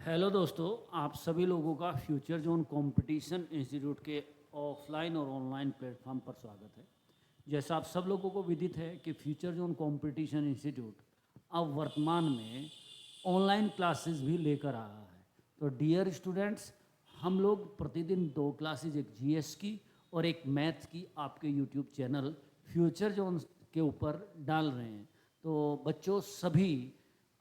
Hello दोस्तों, आप सभी लोगों का फ्यूचर जोन कंपटीशन इंस्टीट्यूट के ऑफलाइन और ऑनलाइन प्लेटफॉर्म पर स्वागत है। जैसा आप सब लोगों को विदित है कि फ्यूचर जोन कंपटीशन इंस्टीट्यूट अब वर्तमान में ऑनलाइन क्लासेस भी लेकर आ रहा है। तो डियर स्टूडेंट्स, हम लोग प्रतिदिन 2 क्लासेज, एक जीएस की और एक मैथ्स की आपके यूट्यूब चैनल फ्यूचर जोन के ऊपर डाल रहे हैं। तो बच्चों सभी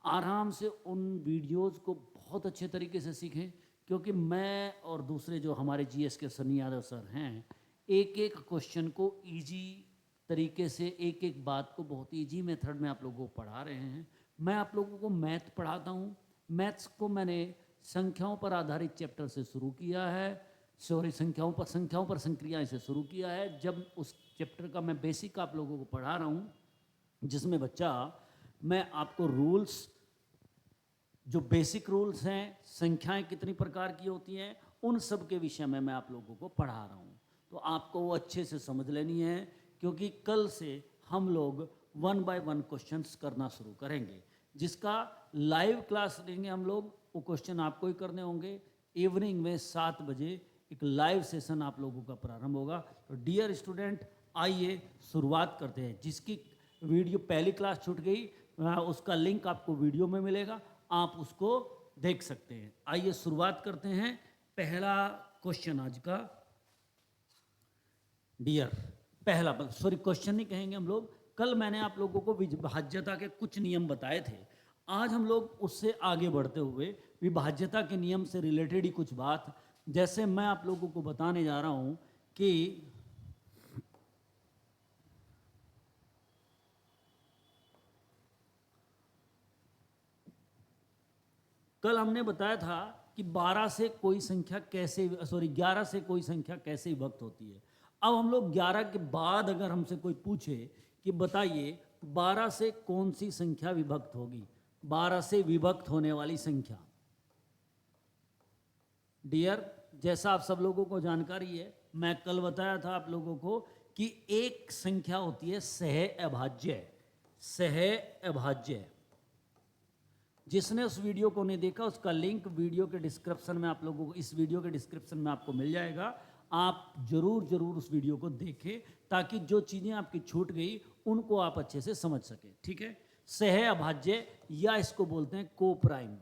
आराम से उन वीडियोस को बहुत अच्छे तरीके से सीखें, क्योंकि मैं और दूसरे जो हमारे जीएस के सनी यादव सर हैं, एक एक क्वेश्चन को इजी तरीके से, एक एक बात को बहुत इजी मेथड में आप लोगों को पढ़ा रहे हैं। मैं आप लोगों को मैथ पढ़ाता हूँ। मैथ्स को मैंने संख्याओं पर आधारित चैप्टर से शुरू किया है, संख्याओं पर संक्रियाएं से शुरू किया है। जब उस चैप्टर का मैं बेसिक आप लोगों को पढ़ा रहा हूँ, जिसमें बच्चा मैं आपको रूल्स, जो बेसिक रूल्स हैं, संख्याएं कितनी प्रकार की होती हैं, उन सब के विषय में मैं आप लोगों को पढ़ा रहा हूँ। तो आपको वो अच्छे से समझ लेनी है, क्योंकि कल से हम लोग 1 बाय 1 क्वेश्चंस करना शुरू करेंगे, जिसका लाइव क्लास लेंगे हम लोग। वो क्वेश्चन आपको ही करने होंगे। इवनिंग में 7 बजे एक लाइव सेशन आप लोगों का प्रारंभ होगा। तो डियर स्टूडेंट, आइए शुरुआत करते हैं। जिसकी वीडियो पहली क्लास छूट गई, उसका लिंक आपको वीडियो में मिलेगा, आप उसको देख सकते हैं। आइए शुरुआत करते हैं। पहला क्वेश्चन आज का, डियर, पहला सॉरी क्वेश्चन नहीं कहेंगे हम लोग। कल मैंने आप लोगों को विभाज्यता के कुछ नियम बताए थे। आज हम लोग उससे आगे बढ़ते हुए विभाज्यता के नियम से रिलेटेड ही कुछ बात, जैसे मैं आप लोगों को बताने जा रहा हूं कि कल हमने बताया था कि 12 से कोई संख्या कैसे, 11 से कोई संख्या कैसे विभक्त होती है। अब हम लोग 11 के बाद अगर हमसे कोई पूछे कि बताइए 12 से कौन सी संख्या विभक्त होगी, 12 से विभक्त होने वाली संख्या। डियर, जैसा आप सब लोगों को जानकारी है, मैं कल बताया था आप लोगों को कि एक संख्या होती है सह अभाज्य। सह अभाज्य, जिसने उस वीडियो को नहीं देखा, उसका लिंक वीडियो के डिस्क्रिप्शन में आप लोगों को, इस वीडियो के डिस्क्रिप्शन में आपको मिल जाएगा। आप जरूर उस वीडियो को देखें, ताकि जो चीज़ें आपकी छूट गई उनको आप अच्छे से समझ सकें। ठीक है, सह अभाज्य, या इसको बोलते हैं को प्राइम,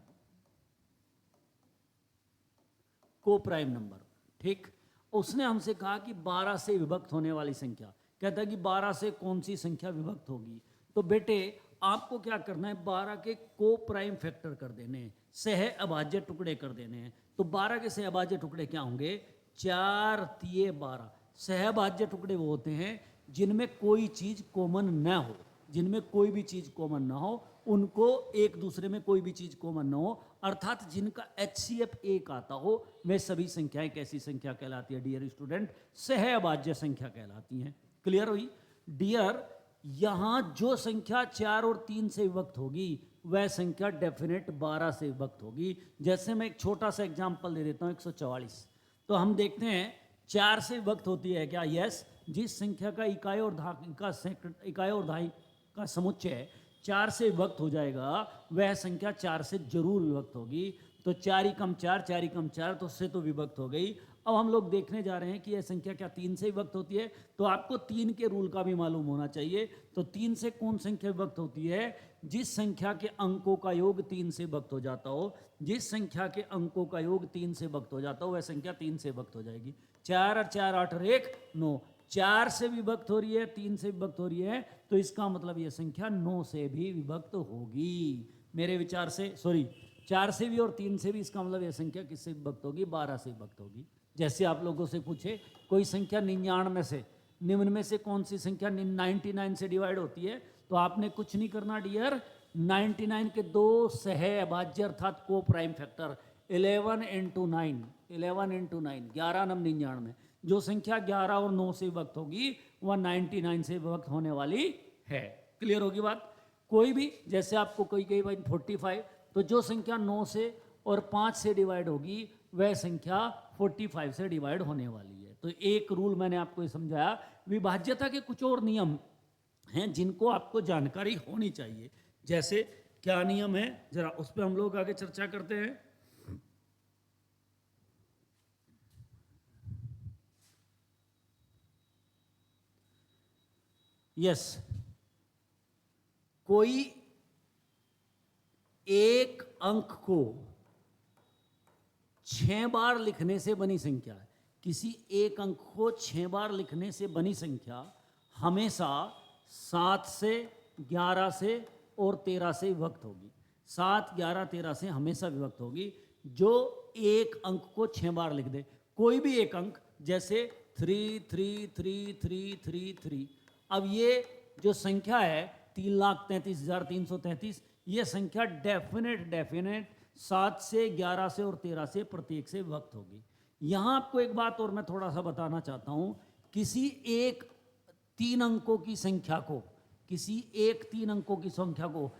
को प्राइम नंबर। ठीक, उसने हमसे कहा कि 12 से विभक्त होने वाली संख्या, कहता है कि 12 से कौन सी संख्या विभक्त होगी। तो बेटे आपको क्या करना है, 12 के को प्राइम फैक्टर कर देने हैं, सह अभाज्य टुकड़े कर देने हैं। तो 12 के सह अभाज्य टुकड़े क्या होंगे, 4 तिये 12। सह अभाज्य टुकड़े वो होते हैं जिनमें कोई चीज कॉमन न हो, जिनमें कोई भी चीज कॉमन ना हो, उनको एक दूसरे में कोई भी चीज कॉमन ना हो, अर्थात जिनका HCF 1 आता हो, वे सभी संख्याएं कैसी संख्या कहलाती है डियर स्टूडेंट, सह अभाज्य संख्या कहलाती हैं। क्लियर हुई डियर? यहां जो संख्या 4 और 3 से विभक्त होगी, वह संख्या डेफिनेट 12 से विभक्त होगी। जैसे मैं एक छोटा सा एग्जांपल दे देता हूं, 144। तो हम देखते हैं 4 से विभक्त होती है क्या? यस। जिस संख्या का इकाई और दहाई का समुच्चय 4 से विभक्त हो जाएगा, वह संख्या 4 से जरूर विभक्त होगी। तो 4 ही कम 4, 4 ही कम 4, तो उससे तो विभक्त हो गई। अब हम लोग देखने जा रहे हैं कि यह संख्या क्या 3 से विभक्त होती है। तो आपको 3 के रूल का भी मालूम होना चाहिए। तो 3 से कौन संख्या विभक्त होती है? जिस संख्या के अंकों का योग 3 से विभक्त हो जाता हो, जिस संख्या के अंकों का योग 3 से विभक्त हो जाता हो, वह संख्या 3 से विभक्त हो जाएगी। 4 और 4 8 और 1 9, 4 से विभक्त हो रही है, 3 से विभक्त हो रही है, तो इसका मतलब यह संख्या 9 से भी विभक्त होगी। मेरे विचार से, सॉरी, 4 से भी और 3 से भी, इसका मतलब यह संख्या किससे विभक्त होगी? 12 से विभक्त होगी। जैसे आप लोगों से पूछे कोई संख्या 99 से, निम्न में से कौन सी संख्या 99 से डिवाइड होती है, तो आपने कुछ नहीं करना डियर, 99 के 2 सह अभाज्य अर्थात को प्राइम फैक्टर 11 इंटू 9, 11 इंटू 9, 11 नम 99। जो संख्या 11 और 9 से विभक्त होगी, वह 99 से विभक्त होने वाली है। क्लियर होगी बात? कोई भी, जैसे आपको कोई कही भाई 45, तो जो संख्या 9 से और 5 से डिवाइड होगी, वह संख्या 45 से डिवाइड होने वाली है। तो एक रूल मैंने आपको ये समझाया। विभाज्यता के कुछ और नियम हैं जिनको आपको जानकारी होनी चाहिए। जैसे क्या नियम है, जरा उस पर हम लोग आगे चर्चा करते हैं। यस, कोई एक अंक को 6 बार लिखने से बनी संख्या, किसी एक अंक को 6 बार लिखने से बनी संख्या हमेशा 7 से 11 से और 13 से विभक्त होगी। 7, 11, 13 से हमेशा विभक्त होगी। जो एक अंक को 6 बार लिख दे, कोई भी एक अंक, जैसे 3, 3, 3, 3, 3, 3। अब ये जो संख्या है 3,33,333, ये संख्या डेफिनेट 7 से 11 से और 13 से प्रत्येक से विभक्त होगी। यहाँ आपको एक बात और मैं थोड़ा सा बताना चाहता हूँ। किसी एक 3 अंकों की संख्या को, किसी एक 3 अंकों की संख्या को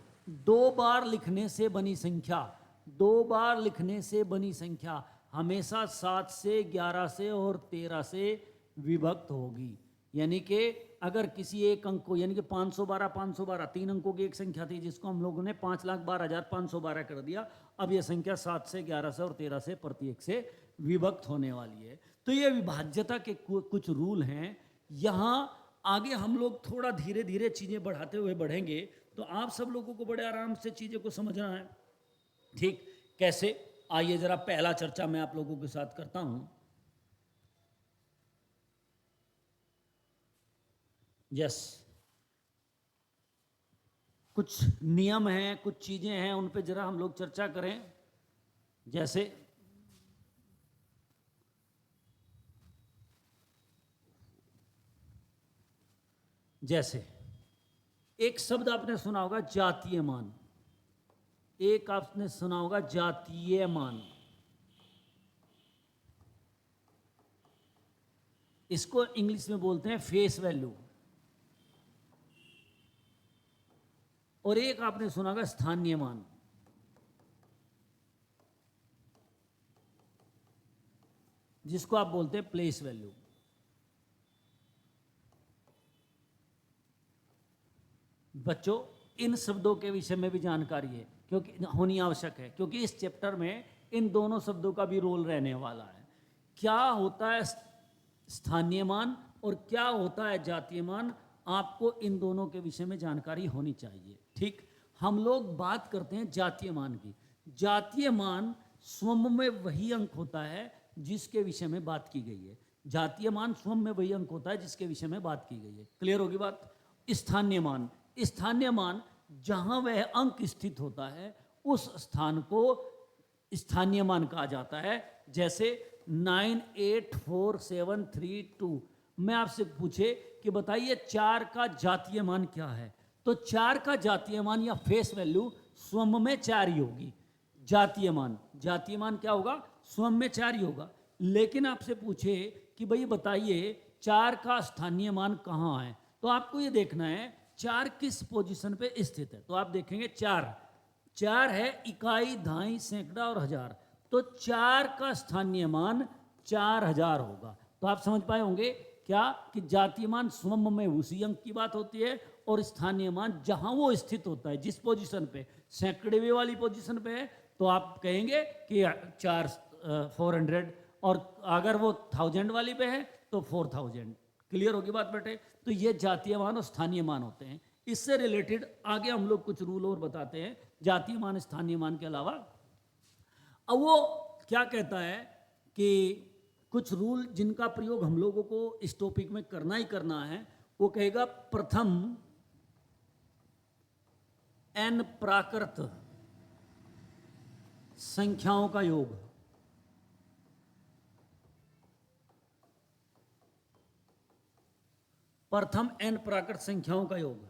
2 बार लिखने से बनी संख्या, 2 बार लिखने से बनी संख्या हमेशा 7 से 11 से और 13 से विभक्त होगी। यानी कि अगर किसी एक अंक को, यानी कि 512 3 अंकों की एक संख्या थी जिसको हम लोगों ने 5,12,512 कर दिया। अब यह संख्या 7 से 11 से और 13 से प्रत्येक से विभक्त होने वाली है। तो ये विभाज्यता के कुछ रूल हैं। यहाँ आगे हम लोग थोड़ा धीरे धीरे चीज़ें बढ़ाते हुए बढ़ेंगे, तो आप सब लोगों को बड़े आराम से चीज़ें को समझना है। ठीक, कैसे? आइए जरा पहला चर्चा मैं आप लोगों के साथ करता हूं। यस, कुछ नियम हैं, कुछ चीजें हैं, उन पे जरा हम लोग चर्चा करें। जैसे एक शब्द आपने सुना होगा जातीय मान, एक आपने सुना होगा जातीय मान। इसको इंग्लिश में बोलते हैं फेस वैल्यू। और एक आपने सुना होगा स्थानीय मान। जिसको आप बोलते हैं प्लेस वैल्यू। बच्चों, इन शब्दों के विषय में भी जानकारी है, क्योंकि होनी आवश्यक है, क्योंकि इस चैप्टर में इन दोनों शब्दों का भी रोल रहने वाला है। क्या होता है स्थानीय मान और क्या होता है जातीय मान, आपको इन दोनों के विषय में जानकारी होनी चाहिए। ठीक, हम लोग बात करते हैं जातीय मान की। जातीय मान स्वयं में वही अंक होता है जिसके विषय में बात की गई है। जातीय मान स्वयं में वही अंक होता है जिसके विषय में बात की गई है। क्लियर होगी बात? स्थानीय मान, स्थानीय मान जहां वह अंक स्थित होता है उस स्थान को स्थानीय मान कहा जाता है। जैसे 984,732, मैं आपसे पूछे कि बताइए 4 का जातीय मान क्या है, तो 4 का जातीय मान या फेस वैल्यू स्वयं में 4 ही होगी। जातीय मान क्या होगा? स्वयं में 4 ही होगा। लेकिन आपसे पूछे कि भाई बताइए 4 का स्थानीय मान कहाँ है, तो आपको ये देखना है 4 किस पोजीशन पे स्थित है। तो आप देखेंगे 4 है इकाई, दहाई, सैकड़ा और हजार, तो 4 का स्थानीय मान 4000 होगा। तो आप समझ पाए होंगे क्या कि जातीय मान स्वयं में उसी अंक की बात होती है और स्थानीय मान जहां वो स्थित होता है, जिस पोजीशन पे, सैकड़ेवें वाली पोजीशन पे है, तो आप कहेंगे कि 400, और अगर वो 1000 वाली पे है तो 4000। क्लियर होगी बात बेटे? तो ये जातीय मान और स्थानीय मान होते हैं। इससे रिलेटेड आगे हम लोग कुछ रूल और बताते हैं जातीय मान स्थानीय मान के अलावा। अब वो क्या कहता है कि कुछ रूल जिनका प्रयोग हम लोगों को इस टॉपिक में करना ही करना है। वो कहेगा प्रथम n प्राकृत संख्याओं का योग। प्रथम n प्राकृत संख्याओं का योग।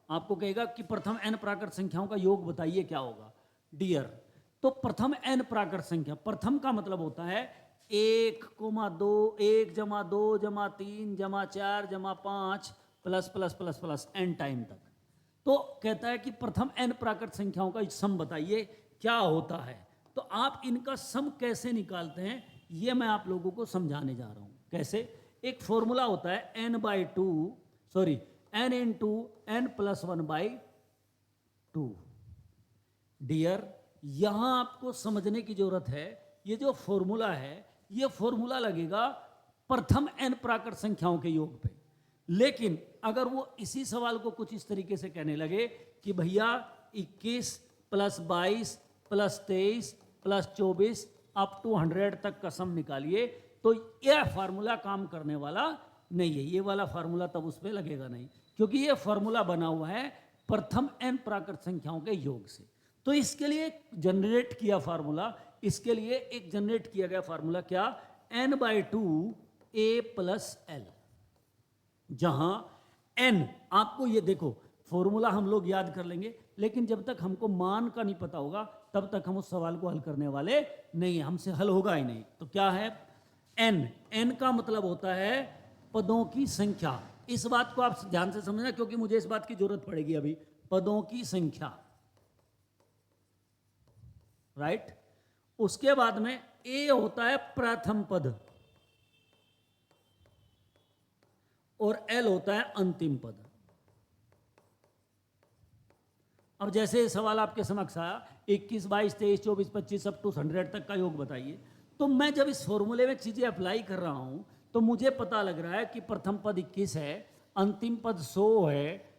आपको कहेगा कि प्रथम n प्राकृत संख्याओं का योग बताइए क्या होगा डियर। तो प्रथम n प्राकृत संख्या, प्रथम का मतलब होता है 1,2, 1 जमा 2 जमा 3 जमा 4 जमा 5 plus plus plus plus n time तक। तो कहता है कि प्रथम n प्राकृत संख्याओं का सम बताइए क्या होता है। तो आप इनका सम कैसे निकालते हैं ये मैं आप लोगों को समझाने जा रहा हूं। कैसे? एक फॉर्मूला होता है n into n plus 1/2। Dear, यहां आपको समझने की जरूरत है, ये जो फॉर्मूला है ये फॉर्मूला लगेगा प्रथम n प्राकृत संख्याओं के योग पे। लेकिन अगर वो इसी सवाल को कुछ इस तरीके से कहने लगे कि भैया 21 plus 22 plus 23 plus 24 up to 100 तक का सम निकालिए, तो यह फार्मूला काम करने वाला नहीं है। ये वाला फार्मूला तब उस पर लगेगा नहीं, क्योंकि ये फार्मूला बना हुआ है प्रथम n प्राकृत संख्याओं के योग से। तो इसके लिए जनरेट किया फार्मूला, इसके लिए एक जनरेट किया गया फार्मूला क्या, n/2 a प्लस l, जहां n, आपको ये देखो फॉर्मूला हम लोग याद कर लेंगे, लेकिन जब तक हमको मान का नहीं पता होगा तब तक हम उस सवाल को हल करने वाले नहीं है, हमसे हल होगा ही नहीं। तो क्या है n, n का मतलब होता है पदों की संख्या। इस बात को आप ध्यान से समझना, क्योंकि मुझे इस बात की जरूरत पड़ेगी अभी। पदों की संख्या, राइट। उसके बाद में a होता है प्रथम पद और l होता है अंतिम पद। अब जैसे सवाल आपके समक्ष आया 21, 22, 23, 24, 25 अप टू 100 तक का योग बताइए, तो मैं जब इस फॉर्मूले में चीजें अप्लाई कर रहा हूं तो मुझे पता लग रहा है कि प्रथम पद 21 है, अंतिम पद 100 है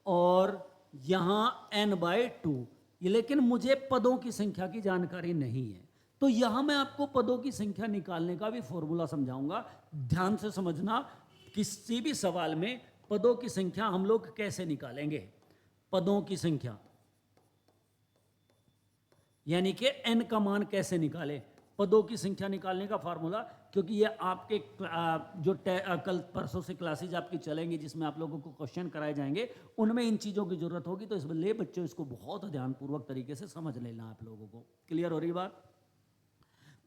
और यहां n/2, लेकिन मुझे पदों की संख्या की जानकारी नहीं है। तो यहां मैं आपको पदों की संख्या निकालने का भी फॉर्मूला समझाऊंगा। ध्यान से समझना, किसी भी सवाल में पदों की संख्या हम लोग कैसे निकालेंगे। पदों की संख्या यानी कि n का मान कैसे निकाले, पदों की संख्या निकालने का फार्मूला, क्योंकि ये आपके जो कल परसों से क्लासेज आपकी चलेंगी जिसमें आप लोगों को क्वेश्चन कराए जाएंगे, उनमें इन चीज़ों की जरूरत होगी। तो इसलिए बच्चों इसको बहुत ध्यानपूर्वक तरीके से समझ लेना आप लोगों को। क्लियर हो रही बात।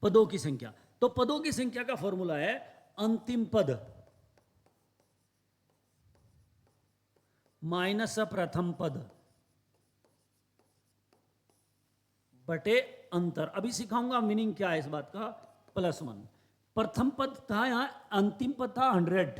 पदों की संख्या, तो पदों की संख्या का फॉर्मूला है अंतिम पद माइनस प्रथम पद बटे अंतर। अभी सिखाऊंगा मीनिंग क्या है इस बात का, +1। प्रथम पद था, यहां अंतिम पद था 100,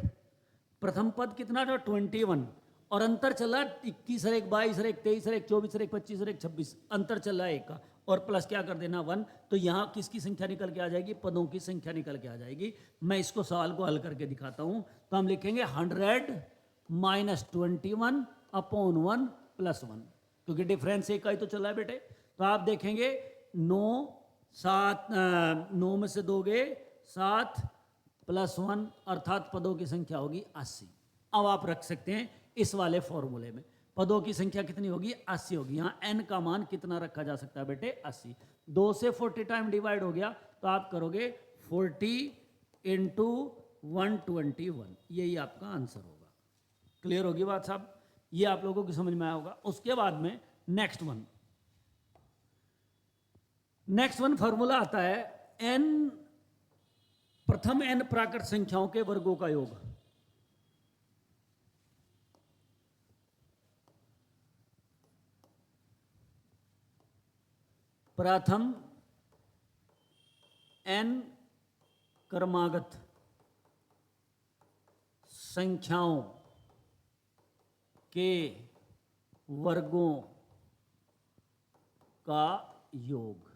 प्रथम पद कितना था 21, और अंतर चला 21 और 1 22 और 1 23 और 1 24 और 1 25 और 1 26, अंतर चल रहा है 1 का, और प्लस क्या कर देना 1। तो यहाँ किसकी संख्या निकल के आ जाएगी, पदों की संख्या निकल के आ जाएगी। मैं इसको सवाल को हल करके दिखाता हूँ। तो हम लिखेंगे 100 माइनस 21 अपॉन 1 प्लस 1, क्योंकि डिफरेंस 1 का ही तो चला है बेटे। तो आप देखेंगे 9 में से दोगे 7 प्लस 1, अर्थात पदों की संख्या होगी 80। अब आप रख सकते हैं इस वाले फॉर्मूले में पदों की संख्या कितनी होगी, 80 होगी। यहाँ n का मान कितना रखा जा सकता है बेटे, 80। 2 से 40 टाइम डिवाइड हो गया, तो आप करोगे 40 इंटू 121, यही आपका आंसर होगा। क्लियर होगी बात साहब, ये आप लोगों की समझ में आया होगा। उसके बाद में नेक्स्ट वन फॉर्मूला आता है प्रथम n प्राकृत संख्याओं के वर्गों का योग। प्रथम n क्रमागत संख्याओं के वर्गों का योग।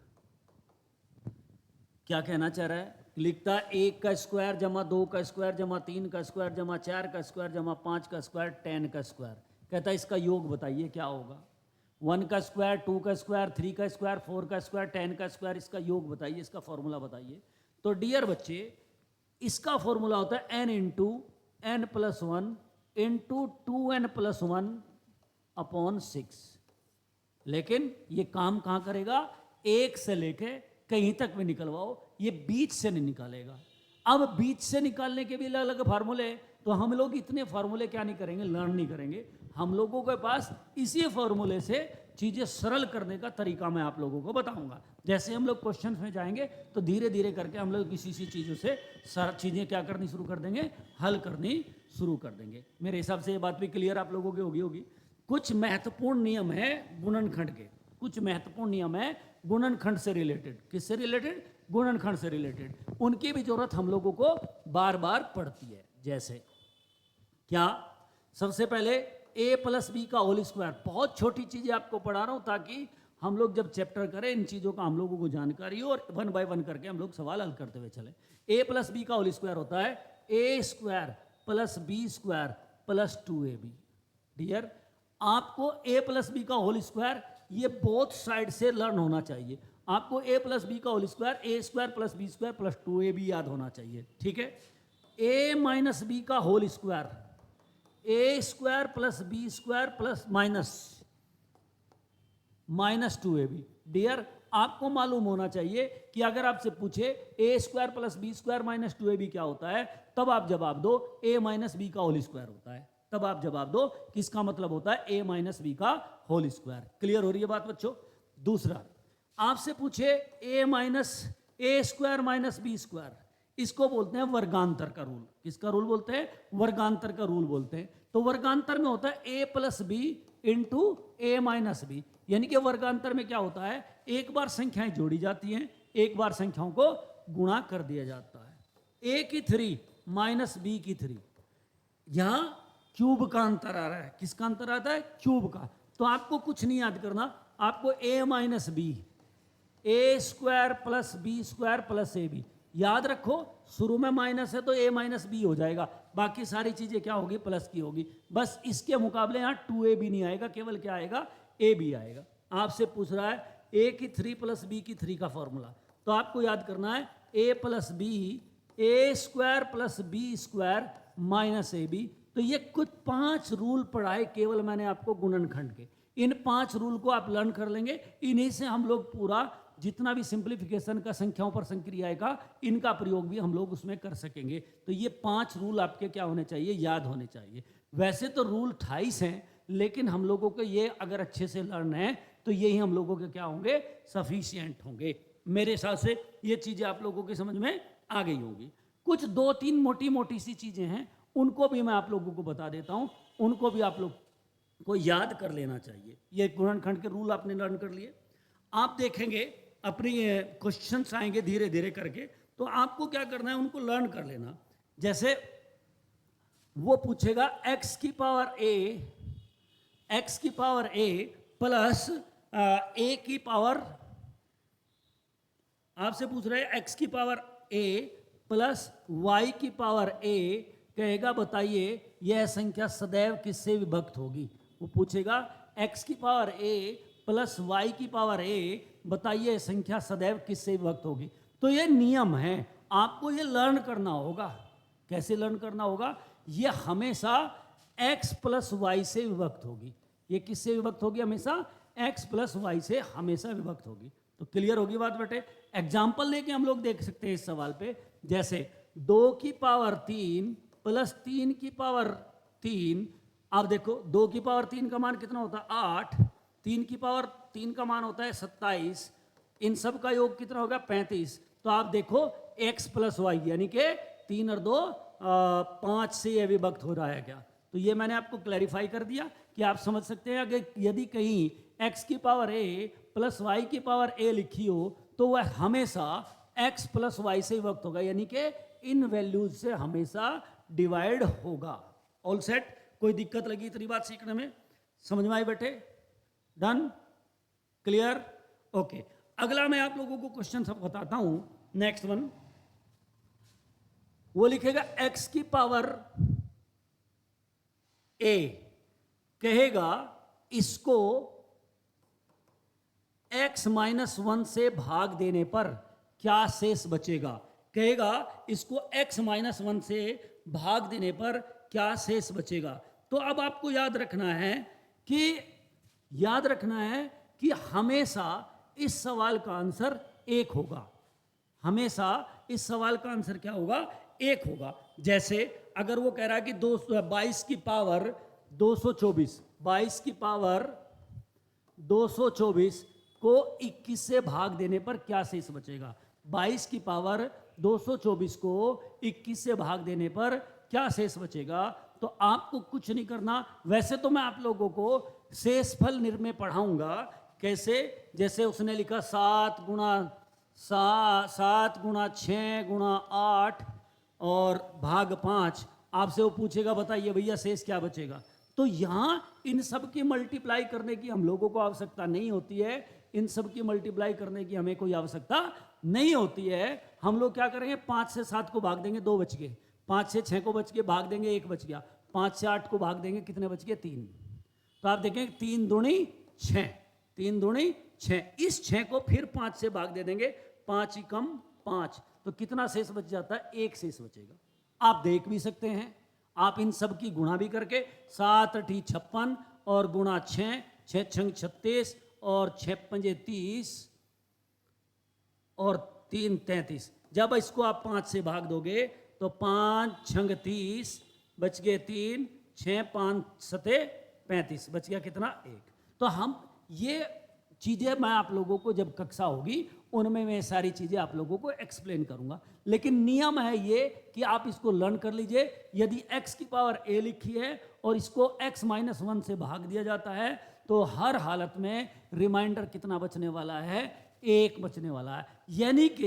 क्या कहना चाह रहा है, लिखता 1 का स्क्वायर जमा 2 का स्क्वायर जमा 3 का स्क्वायर जमा 4 का स्क्वायर जमा 5 का स्क्वायर 10 का स्क्वायर। कहता है इसका योग बताइए क्या होगा। 1 का स्क्वायर, 2 का स्क्वायर, 3 का स्क्वायर, 4 का स्क्वायर, 10 का स्क्वायर, इसका योग बताइए, इसका फॉर्मूला बताइए। तो डियर बच्चे, इसका फॉर्मूला होता है n into n plus 1 into 2n plus 1 upon 6। लेकिन ये काम कहाँ करेगा, 1 से लेके कहीं तक भी निकलवाओ, ये बीच से नहीं निकालेगा। अब बीच से निकालने के भी अलग अलग फार्मूले हैं, तो हम लोग इतने फार्मूले क्या नहीं करेंगे, लर्न नहीं करेंगे। हम लोगों के पास इसी फार्मूले से चीज़ें सरल करने का तरीका मैं आप लोगों को बताऊंगा। जैसे हम लोग क्वेश्चन में जाएंगे तो धीरे धीरे करके हम लोग किसी चीज़ों से चीज़ें क्या करनी शुरू कर देंगे, हल करनी शुरू कर देंगे। मेरे हिसाब से ये बात भी क्लियर आप लोगों की होगी। कुछ महत्वपूर्ण नियम है गुणनखंड के, कुछ महत्वपूर्ण नियम है गुणनखंड से रिलेटेड। किससे रिलेटेड, गुणनखंड से रिलेटेड। उनकी भी जरूरत हम लोगों को बार बार पड़ती है। जैसे क्या, सबसे पहले a प्लस बी का होल स्क्वायर, बहुत छोटी चीजें आपको पढ़ा रहा हूं ताकि हम लोग जब चैप्टर करें इन चीजों का हम लोगों को जानकारी हो और 1 बाय 1 करके हम लोग सवाल हल करते हुए चले। a प्लस बी का होल स्क्वायर होता है A square plus B square plus 2ab। Dear, आपको a प्लस बी का होल स्क्वायर ये बोथ साइड से लर्न होना चाहिए। आपको a प्लस बी का whole square A square plus B square plus 2ab याद होना चाहिए। ठीक है, a माइनस बी का whole square A square plus B square plus minus 2ab। Dear, आपको मालूम होना चाहिए कि अगर आपसे पूछे A square plus B square minus 2ab क्या होता है, तब आप जवाब दो a माइनस बी का होल स्क्वायर होता है। तब आप जवाब दो कि इसका मतलब होता है a माइनस बी का होल स्क्वायर। क्लियर हो रही है बात बच्चों? दूसरा, आपसे पूछे a minus A square minus B square, इसको बोलते हैं वर्गांतर का रूल। किसका रूल बोलते हैं? वर्गांतर का रूल बोलते हैं। तो वर्गांतर में होता है a plus B into A minus B, यानी कि वर्गांतर में क्या होता है, एक बार संख्याएं जोड़ी जाती हैं, एक बार संख्याओं को गुणा कर दिया जाता है। a की 3 माइनस बी की 3, यहां क्यूब का अंतर आ रहा है। किसका अंतर आता है? क्यूब का। तो आपको कुछ नहीं याद करना, आपको a minus B A square plus B square plus A B याद रखो। शुरू में माइनस है तो a माइनस बी हो जाएगा, बाकी सारी चीजें क्या होगी? प्लस की होगी। बस इसके मुकाबले यहाँ 2ab नहीं आएगा, केवल क्या आएगा? ab आएगा। आपसे पूछ रहा है a की 3 प्लस बी की 3 का फॉर्मूला, तो आपको याद करना है a plus B A square plus B square minus A B. तो ये कुछ 5 रूल पढ़ाए केवल मैंने आपको गुणनखंड के। इन 5 रूल को आप लर्न कर लेंगे, इन्हीं से हम लोग पूरा जितना भी सिंप्लीफिकेशन का संख्याओं पर संक्रिया का इनका प्रयोग भी हम लोग उसमें कर सकेंगे। तो ये 5 रूल आपके क्या होने चाहिए? याद होने चाहिए। वैसे तो रूल 28 हैं, लेकिन हम लोगों को ये अगर अच्छे से लर्न है तो यही हम लोगों के क्या होंगे? सफिशिएंट होंगे। मेरे हिसाब से ये चीज़ें आप लोगों की समझ में आ गई होंगी। कुछ 2-3 मोटी मोटी सी चीज़ें हैं, उनको भी मैं आप लोगों को बता देता हूँ, उनको भी आप लोग को याद कर लेना चाहिए। ये गुणनखंड के रूल आपने लर्न कर लिए। आप देखेंगे अपनी क्वेश्चंस आएंगे धीरे धीरे करके, तो आपको क्या करना है? उनको लर्न कर लेना। जैसे वो पूछेगा x की पावर a प्लस a की पावर, आपसे पूछ रहे हैं x की पावर a प्लस y की पावर a, कहेगा बताइए यह संख्या सदैव किससे विभक्त होगी? वो पूछेगा x की पावर a प्लस y की पावर a, बताइए संख्या सदैव किससे विभक्त होगी? तो ये नियम है, आपको ये लर्न करना होगा। कैसे लर्न करना होगा? ये हमेशा x प्लस वाई से विभक्त होगी। ये किससे विभक्त होगी? हमेशा x प्लस वाई से हमेशा विभक्त होगी। तो क्लियर होगी बात बेटे? एग्जाम्पल लेके हम लोग देख सकते हैं इस सवाल पे। जैसे 2 की पावर 3 प्लस 3 की पावर 3, आप देखो 2 की पावर 3 का मान कितना होता है? 8। 3 की पावर 3 का मान होता है 27। इन सब का योग कितना होगा? 35। तो आप देखो x प्लस वाई, यानी कि 3 और 2 5 से ये विभक्त हो रहा है क्या? तो ये मैंने आपको क्लैरिफाई कर दिया कि आप समझ सकते हैं अगर यदि कहीं x की पावर a प्लस वाई की पावर a लिखी हो तो वह हमेशा x प्लस वाई से विभक्त होगा, यानी कि इन वैल्यूज से हमेशा डिवाइड होगा। All set? कोई दिक्कत लगी इतनी बात सीखने में? समझ में आई बेटे? डन? क्लियर? ओके। अगला मैं आप लोगों को क्वेश्चन सब बताता हूं। नेक्स्ट वन, वो लिखेगा x की पावर a, कहेगा इसको x माइनस 1 से भाग देने पर क्या शेष बचेगा? कहेगा इसको x माइनस 1 से भाग देने पर क्या शेष बचेगा? तो अब आपको याद रखना है कि हमेशा इस सवाल का आंसर 1 होगा। हमेशा इस सवाल का आंसर क्या होगा? 1 होगा। जैसे अगर वो कह रहा है कि 22 की पावर 224, 22 की पावर 224 को 21 से भाग देने पर क्या शेष बचेगा? 22 की पावर 224 को 21 से भाग देने पर क्या शेष बचेगा? तो आपको कुछ नहीं करना। वैसे तो मैं आप लोगों को शेषफल निर्णय पढ़ाऊंगा। कैसे? जैसे उसने लिखा 7 गुणा 6 गुणा 8 और भाग 5, आपसे वो पूछेगा बताइए भैया शेष क्या बचेगा? तो यहाँ इन सब की मल्टीप्लाई करने की हम लोगों को आवश्यकता नहीं होती है। इन सब की मल्टीप्लाई करने की हमें कोई आवश्यकता नहीं होती है। हम लोग क्या करेंगे? 5 से 7 को भाग देंगे, 2 बच गए। 5 से 6 को बच के भाग देंगे 1 बच गया, 5 से 8 को भाग देंगे कितने बच गए 3। तो आप देखेंगे 3 दूनी 6, 3 दूनी 6, इस 6 को फिर 5 से भाग दे देंगे, 5 ही कम 5, तो कितना शेष बच जाता है, 1 शेष बचेगा। आप देख भी सकते हैं, आप इन सब की गुणा भी करके 7 8 56 और गुणा 6, 6 6 36 और 6 5 30 और 3 33। जब इसको आप 5 से भाग दोगे तो 5 6 30 बच गए 3, 6 5 7 35 बच गया कितना 1। तो हम ये चीज़ें मैं आप लोगों को जब कक्षा होगी उनमें मैं सारी चीज़ें आप लोगों को एक्सप्लेन करूंगा, लेकिन नियम है ये कि आप इसको लर्न कर लीजिए। यदि x की पावर a लिखी है और इसको x - 1 से भाग दिया जाता है तो हर हालत में रिमाइंडर कितना बचने वाला है, 1 बचने वाला है। यानी कि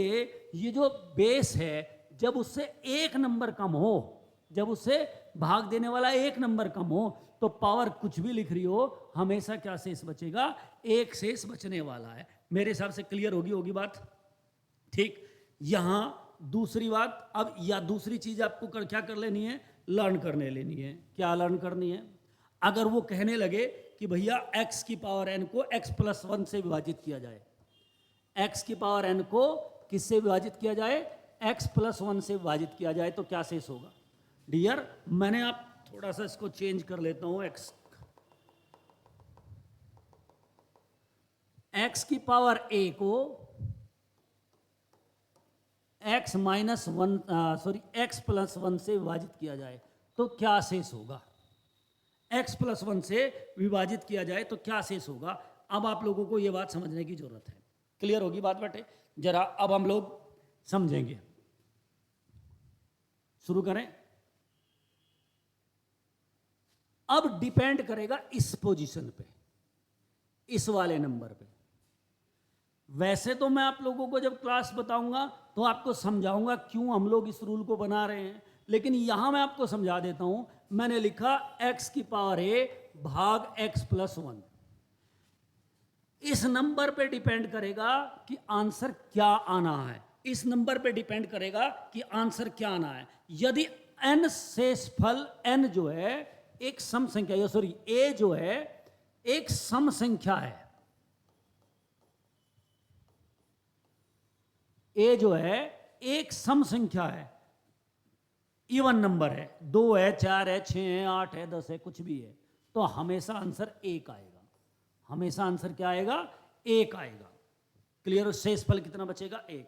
ये जो बेस है जब उससे 1 नंबर कम हो, जब उससे भाग देने वाला 1 नंबर कम हो, तो पावर कुछ भी लिख रही हो हमेशा क्या शेष बचेगा, 1 शेष बचने वाला है। मेरे हिसाब से क्लियर होगी बात, ठीक। यहां दूसरी बात, अब या दूसरी चीज आपको क्या कर लेनी है, लर्न करने लेनी है। क्या लर्न करनी है, अगर वो कहने लगे कि भैया x की पावर n को x+1 से विभाजित किया जाए, x की पावर n को किससे विभाजित किया जाए, x+1 से विभाजित किया जाए, तो क्या शेष होगा। डियर मैंने आप थोड़ा सा इसको चेंज कर लेता हूं, x की पावर a को x+1 से विभाजित किया जाए तो क्या शेष होगा, x+1 से विभाजित किया जाए तो क्या शेष होगा। अब आप लोगों को यह बात समझने की जरूरत है। क्लियर होगी बात बेटे, जरा अब हम लोग समझेंगे, शुरू करें। अब डिपेंड करेगा इस पोजीशन पे, इस वाले नंबर पे। वैसे तो मैं आप लोगों को जब क्लास बताऊंगा तो आपको समझाऊंगा क्यों हम लोग इस रूल को बना रहे हैं, लेकिन यहां मैं आपको समझा देता हूं। मैंने लिखा x की पावर a भाग x+1। इस नंबर पे डिपेंड करेगा कि आंसर क्या आना है, इस नंबर पे डिपेंड करेगा कि आंसर क्या आना है। यदि n शेषफल n जो है एक सम संख्या, सॉरी a जो है एक सम संख्या है, a जो है एक सम संख्या है, इवन नंबर है, 2 है 4 है 6 है 8 है 10 है कुछ भी है, तो हमेशा आंसर 1 आएगा। हमेशा आंसर क्या आएगा, 1 आएगा। क्लियर। शेषफल कितना बचेगा, 1।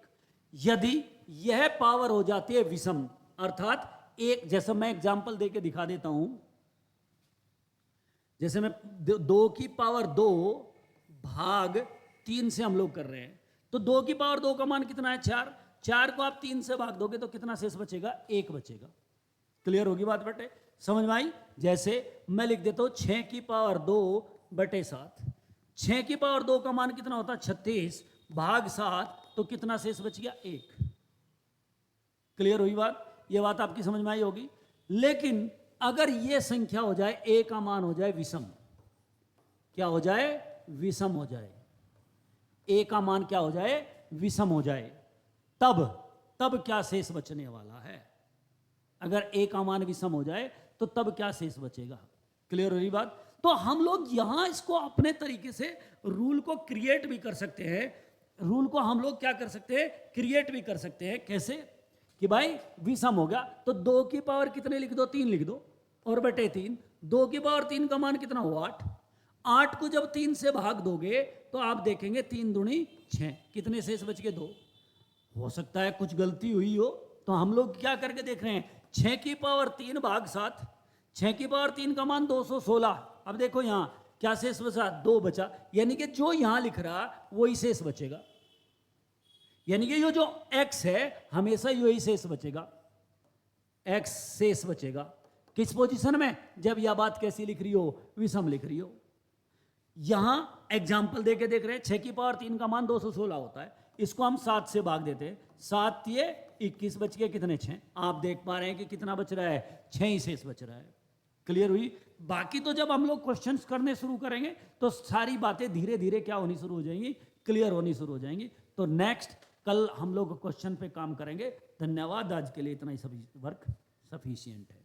यदि यह पावर हो जाती है विषम, अर्थात एक, जैसा मैं एग्जांपल देके दिखा देता हूं, जैसे मैं 2 की पावर 2 भाग 3 से हम लोग कर रहे हैं, तो 2 की पावर 2 का मान कितना है, 4। 4 को आप 3 से भाग दोगे तो कितना शेष बचेगा, 1 बचेगा। क्लियर होगी बात बेटे, समझ में आई। जैसे मैं लिख देता हूं 6 की पावर 2 बटे 7। 6 की पावर 2 का मान कितना होता है, 36 भाग 7, तो कितना शेष बच गया, 1। क्लियर हुई बात, यह बात आपकी समझ में आई होगी। लेकिन अगर यह संख्या हो जाए, a का मान हो जाए विषम, क्या हो जाए, विषम हो जाए, a का मान क्या हो जाए, विषम हो जाए, तब क्या शेष बचने वाला है। अगर a का मान विषम हो जाए तो तब क्या शेष बचेगा। क्लियर हो रही बात। तो हम लोग यहां इसको अपने तरीके से रूल को क्रिएट भी कर सकते हैं। रूल को हम लोग क्या कर सकते हैं, क्रिएट भी कर सकते हैं। कैसे कि भाई विषम हो गया तो 2 की पावर कितने लिख दो, 3 लिख दो, और बटे 3। 2 की पावर 3 का मान कितना हुआ, 8। 8 को जब 3 से भाग दोगे तो आप देखेंगे 3 दूनी 6, कितने शेष बच के 2। हो सकता है कुछ गलती हुई हो, तो हम लोग क्या करके देख रहे हैं, 6 की पावर 3 भाग 7, 6 की पावर 3 का मान 216। अब देखो यहां क्या शेष बचा, 2 बचा, यानी कि जो यहां लिख रहा वही शेष बचेगा। यानी कि ये जो x है हमेशा यही शेष बचेगा, x शेष बचेगा। किस पोजीशन में, जब यह बात कैसी लिख रही हो, विषम लिख रही हो। यहां एग्जाम्पल देके देख रहे हैं, 6 की पावर 3 का मान 216 होता है, इसको हम 7 से भाग देते हैं, 7 ये 21 बच गए, कितने 6। आप देख पा रहे हैं कि कितना बच रहा है, 6 ही शेष बच रहा है। क्लियर हुई। बाकी तो जब हम लोग क्वेश्चंस करने शुरू करेंगे तो सारी बातें धीरे धीरे क्या होनी शुरू हो जाएंगी, क्लियर होनी शुरू हो जाएंगी। तो नेक्स्ट कल हम लोग क्वेश्चन पे काम करेंगे। धन्यवाद, आज के लिए इतना ही, सभी वर्क सफिशिएंट है।